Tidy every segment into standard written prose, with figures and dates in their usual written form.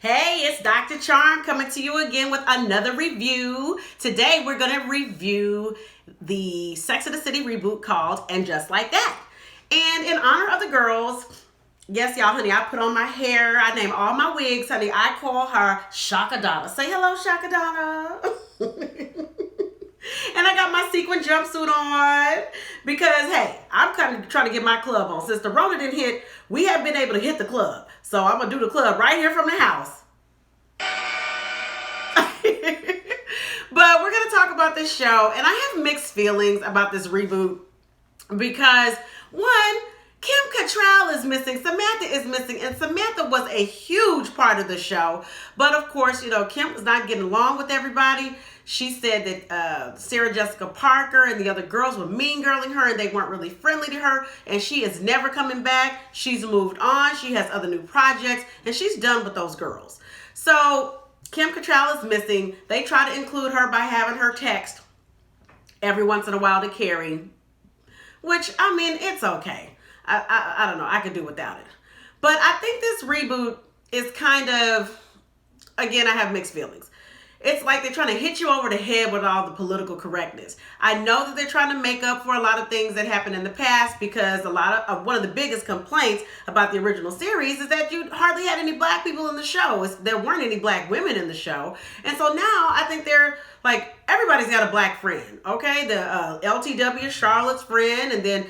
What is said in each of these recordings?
Hey, it's Dr. Charm coming to you again with another review. Today we're going to review the Sex and the City reboot called And Just Like That. And in honor of the girls, yes, y'all, honey, I put on my hair. I name all my wigs, honey. I call her Shaka Donna. Say hello, Shaka Donna. And I got my sequin jumpsuit on because, hey, I'm kind of trying to get my club on. Since the Rona didn't hit, we have been able to hit the club. So I'm going to do the club right here from the house. But we're going to talk about this show. And I have mixed feelings about this reboot because, one, Kim Cattrall is missing, Samantha is missing, and Samantha was a huge part of the show. But of course, you know, Kim was not getting along with everybody. She said that Sarah Jessica Parker and the other girls were mean girling her and they weren't really friendly to her. And she is never coming back. She's moved on. She has other new projects and she's done with those girls. So Kim Cattrall is missing. They try to include her by having her text every once in a while to Carrie, which, I mean, it's okay. I don't know. I could do without it. But I think this reboot is kind of, again, I have mixed feelings. It's like they're trying to hit you over the head with all the political correctness. I know that they're trying to make up for a lot of things that happened in the past because one of the biggest complaints about the original series is that you hardly had any black people in the show. There weren't any black women in the show. And so now I think they're like, everybody's got a black friend, okay? The LTW, Charlotte's friend, and then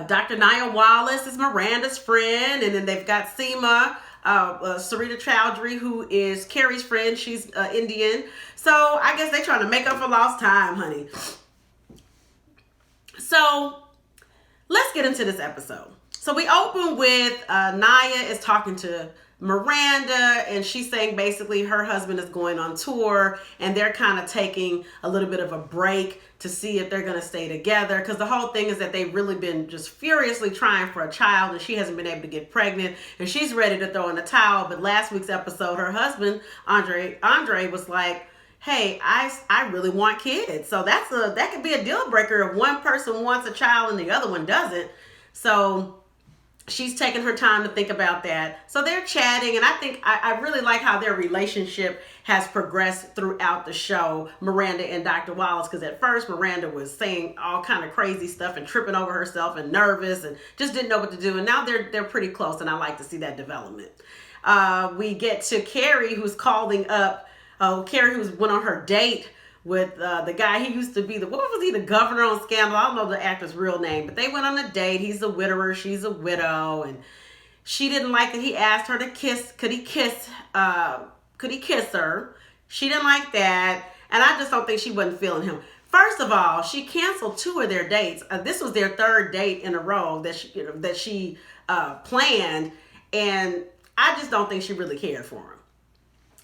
Dr. Nia Wallace is Miranda's friend, and then they've got Seema, Sarita Chowdhury, who is Carrie's friend. She's Indian. So I guess they're trying to make up for lost time, honey. So let's get into this episode. So we open with Nia is talking to Miranda, and she's saying basically her husband is going on tour and they're kind of taking a little bit of a break to see if they're going to stay together, because the whole thing is that they've really been just furiously trying for a child and she hasn't been able to get pregnant and she's ready to throw in the towel. But last week's episode, her husband Andre was like, hey, I really want kids. So that could be a deal breaker if one person wants a child and the other one doesn't. So she's taking her time to think about that. So they're chatting, and I think I really like how their relationship has progressed throughout the show, Miranda and Dr. Wallace, because at first Miranda was saying all kind of crazy stuff and tripping over herself and nervous and just didn't know what to do. And now they're pretty close, and I like to see that development. We get to Carrie, who's calling up, Carrie who went on her date with the guy. He used to be what was he, the governor on Scandal? I don't know the actor's real name, but they went on a date. He's a widower, she's a widow, and she didn't like that he asked her to kiss. Could he kiss her? She didn't like that, and I just don't think she wasn't feeling him. First of all, she canceled 2 of their dates. This was their 3rd date in a row that she planned, and I just don't think she really cared for him.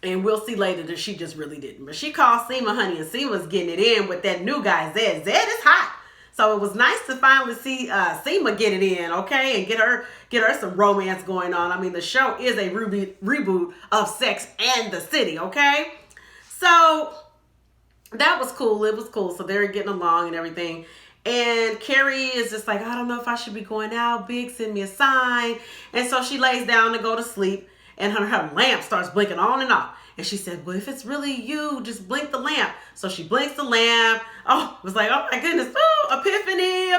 And we'll see later that she just really didn't. But she called Seema, honey, and Seema's getting it in with that new guy, Zed. Zed is hot. So it was nice to finally see Seema get it in, okay? And get her some romance going on. I mean, the show is a reboot of Sex and the City, okay? So that was cool. It was cool. So they're getting along and everything. And Carrie is just like, I don't know if I should be going out. Big, send me a sign. And so she lays down to go to sleep. And her lamp starts blinking on and off. And she said, well, if it's really you, just blink the lamp. So she blinks the lamp. Oh, it was like, oh my goodness. Oh, epiphany.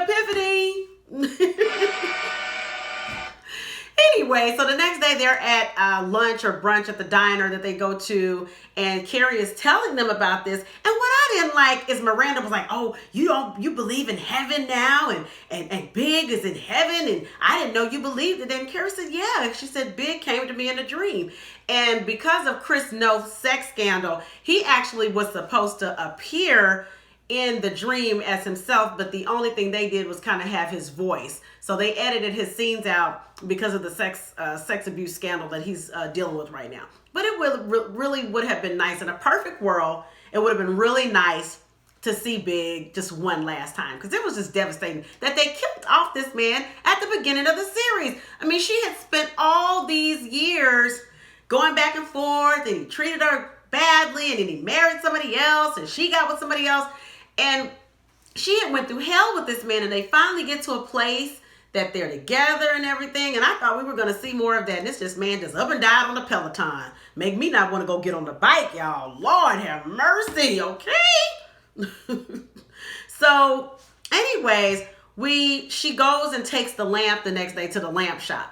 Anyway, so the next day they're at lunch or brunch at the diner that they go to. And Carrie is telling them about this. And what I didn't like is Miranda was like, oh, you believe in heaven now? And Big is in heaven? And I didn't know you believed it. And Carrie said, yeah. She said, Big came to me in a dream. And because of Chris Noth's sex scandal, he actually was supposed to appear in the dream as himself, but the only thing they did was kind of have his voice. So they edited his scenes out because of the sex abuse scandal that he's dealing with right now. But it really would have been nice in a perfect world. It would have been really nice to see Big just one last time, because it was just devastating that they killed off this man at the beginning of the series. I mean, she had spent all these years going back and forth, and he treated her badly, and then he married somebody else, and she got with somebody else, and she had went through hell with this man, and they finally get to a place that they're together and everything. And I thought we were going to see more of that. And it's just, man, just up and down on the Peloton. Make me not want to go get on the bike, y'all. Lord have mercy, okay? So, anyways, she goes and takes the lamp the next day to the lamp shop.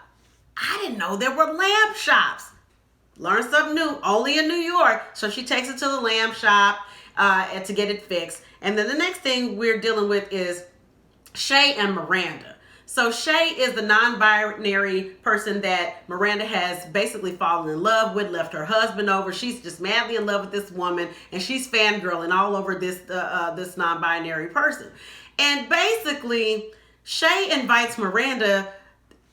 I didn't know there were lamp shops. Learn something new, only in New York. So she takes it to the lamp shop and to get it fixed. And then the next thing we're dealing with is Shay and Miranda. So Shay is the non-binary person that Miranda has basically fallen in love with, left her husband over. She's just madly in love with this woman, and she's fangirling all over this non-binary person. And basically, Shay invites Miranda.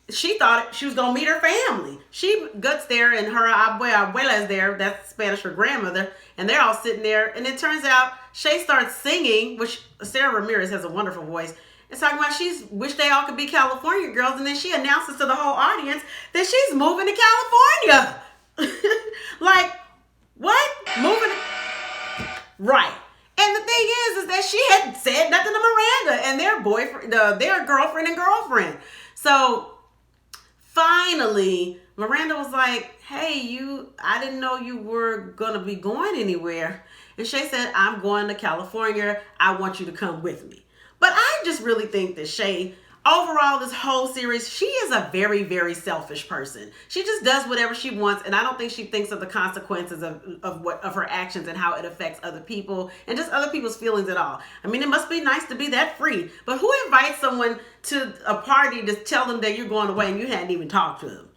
She thought she was going to meet her family. She gets there, and her abuela is there. That's Spanish for grandmother. And they're all sitting there. And it turns out Shay starts singing, which Sarah Ramirez has a wonderful voice. It's talking about she's wish they all could be California girls. And then she announces to the whole audience that she's moving to California. Like, what? Moving? Right. And the thing is that she had said nothing to Miranda and their boyfriend, their girlfriend and girlfriend. So finally, Miranda was like, hey, I didn't know you were going to be going anywhere. And Shay said, I'm going to California. I want you to come with me. But I just really think that Shay, overall, this whole series, she is a very, very selfish person. She just does whatever she wants, and I don't think she thinks of the consequences of her actions and how it affects other people and just other people's feelings at all. I mean, it must be nice to be that free, but who invites someone to a party to tell them that you're going away and you hadn't even talked to them?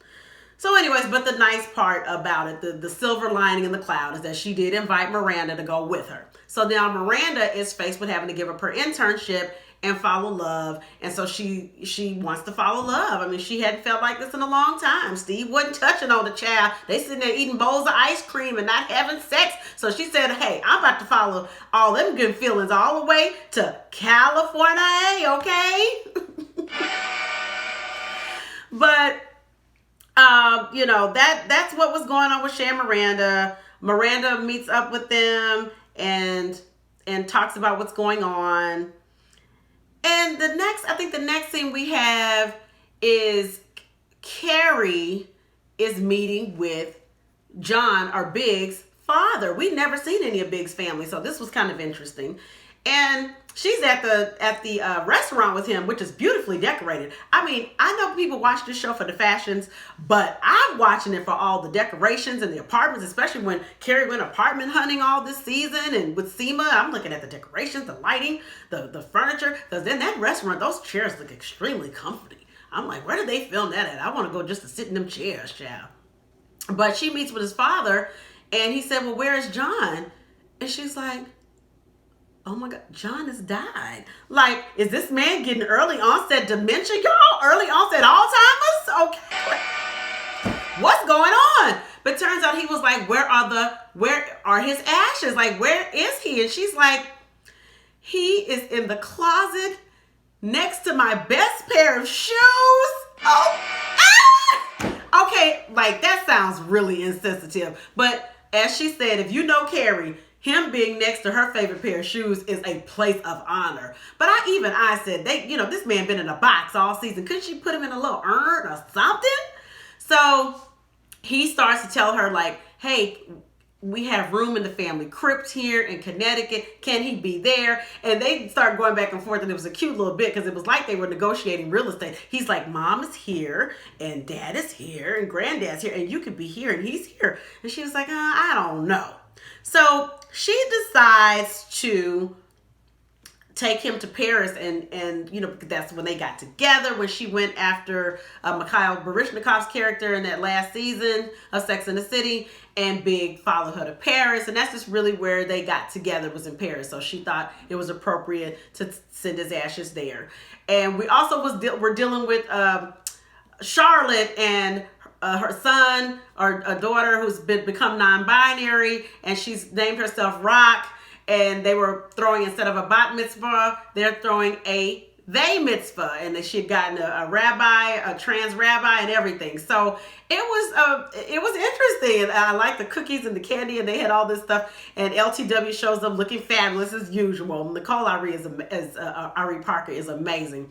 So anyways, but the nice part about it, the silver lining in the cloud, is that she did invite Miranda to go with her. So now Miranda is faced with having to give up her internship and follow love. And so she wants to follow love. I mean, she hadn't felt like this in a long time. Steve wasn't touching on the child. They sitting there eating bowls of ice cream and not having sex. So she said, hey, I'm about to follow all them good feelings all the way to California, okay? But that's what was going on with Shay and Miranda. Miranda meets up with them and talks about what's going on. And the next scene we have is Carrie is meeting with John, or Big's father. We've never seen any of Big's family, so this was kind of interesting. And she's at the restaurant with him, which is beautifully decorated. I mean, I know people watch this show for the fashions, but I'm watching it for all the decorations and the apartments, especially when Carrie went apartment hunting all this season. And with Seema, I'm looking at the decorations, the lighting, the furniture. Because in that restaurant, those chairs look extremely comfy. I'm like, where did they film that at? I want to go just to sit in them chairs, child. But she meets with his father, and he said, well, where is John? And she's like, oh my God, John has died. Like, is this man getting early onset dementia, y'all? Early onset Alzheimer's? Okay. What's going on? But turns out he was like, where are his ashes? Like, where is he? And she's like, he is in the closet next to my best pair of shoes. Oh, ah! Okay, like that sounds really insensitive. But as she said, if you know Carrie, him being next to her favorite pair of shoes is a place of honor. But I said, this man been in a box all season. Couldn't she put him in a little urn or something? So he starts to tell her, like, hey, we have room in the family crypt here in Connecticut. Can he be there? And they start going back and forth, and it was a cute little bit because it was like they were negotiating real estate. He's like, Mom is here, and Dad is here, and Granddad's here, and you could be here, and he's here. And she was like, I don't know. So she decides to take him to Paris, and that's when they got together, when she went after Mikhail Baryshnikov's character in that last season of Sex and the City, and Big followed her to Paris, and that's just really where they got together, was in Paris. So she thought it was appropriate to send his ashes there. And we also were dealing with Charlotte and her son or a daughter who's become non-binary, and she's named herself Rock. And they were throwing, instead of a bat mitzvah, they're throwing a they mitzvah, and she had gotten a rabbi, a trans rabbi, and everything. So it was interesting. And I like the cookies and the candy, and they had all this stuff. And LTW shows up looking fabulous as usual. Nicole Ari Ari Parker is amazing.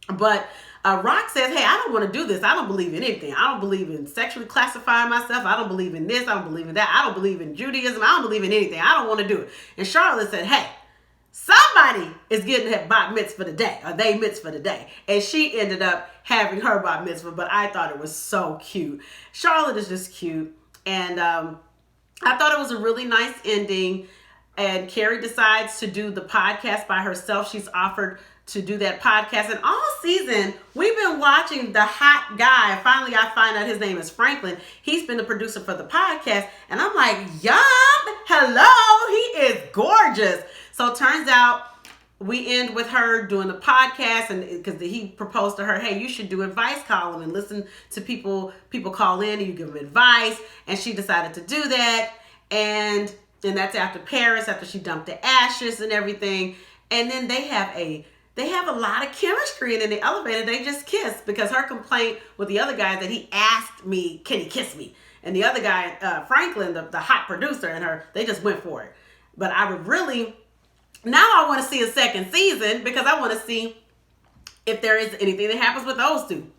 But Rock says, hey, I don't want to do this. I don't believe in anything. I don't believe in sexually classifying myself. I don't believe in this. I don't believe in that. I don't believe in Judaism. I don't believe in anything. I don't want to do it. And Charlotte said, hey, somebody is getting that bat mitzvah today, or they mitzvah today. And she ended up having her bat mitzvah, but I thought it was so cute. Charlotte is just cute. And I thought it was a really nice ending. And Carrie decides to do the podcast by herself. She's offered to do that podcast. And all season, we've been watching the hot guy. Finally, I find out his name is Franklin. He's been the producer for the podcast. And I'm like, yum, hello, he is gorgeous. So it turns out we end with her doing the podcast, and because he proposed to her, hey, you should do advice column and listen to people call in and you give them advice. And she decided to do that. And that's after Paris, after she dumped the ashes and everything. And then they have a lot of chemistry, and in the elevator they just kiss, because her complaint with the other guy is that he asked me, can he kiss me? And the other guy, Franklin, the hot producer, and her, they just went for it. But I would really, now I want to see a second season, because I want to see if there is anything that happens with those two.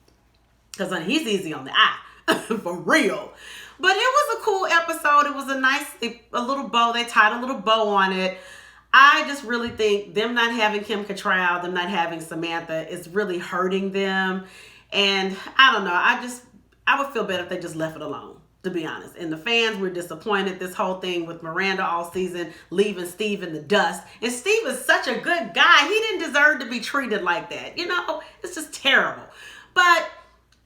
Because he's easy on the eye, for real. But it was a cool episode. It was a little bow. They tied a little bow on it. I just really think them not having Kim Cattrall, them not having Samantha is really hurting them. And I don't know. I would feel better if they just left it alone, to be honest. And the fans were disappointed. This whole thing with Miranda all season, leaving Steve in the dust. And Steve is such a good guy. He didn't deserve to be treated like that. You know, it's just terrible. But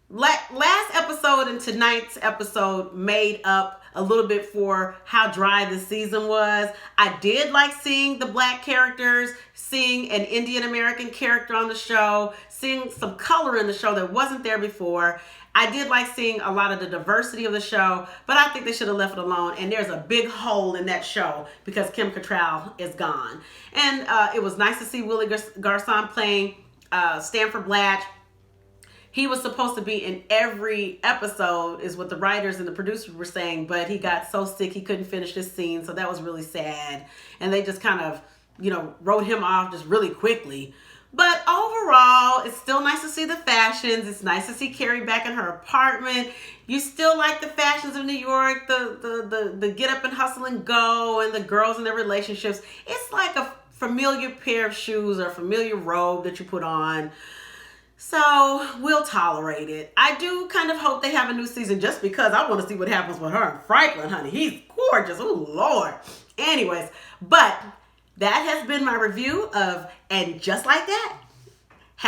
last episode and tonight's episode made up a little bit for how dry this season was. I did like seeing the black characters, seeing an Indian American character on the show, seeing some color in the show that wasn't there before. I did like seeing a lot of the diversity of the show, but I think they should have left it alone. And there's a big hole in that show because Kim Cattrall is gone. And it was nice to see Willie Garson playing Stanford Blatch. He was supposed to be in every episode, is what the writers and the producers were saying, but he got so sick he couldn't finish this scene, so that was really sad. And they just kind of, wrote him off just really quickly. But overall, it's still nice to see the fashions. It's nice to see Carrie back in her apartment. You still like the fashions of New York, the get up and hustle and go, and the girls and their relationships. It's like a familiar pair of shoes or a familiar robe that you put on. So we'll tolerate it. I do kind of hope they have a new season, just because I want to see what happens with her and Franklin, honey. He's gorgeous. Oh, Lord. Anyways, but that has been my review of And Just Like That.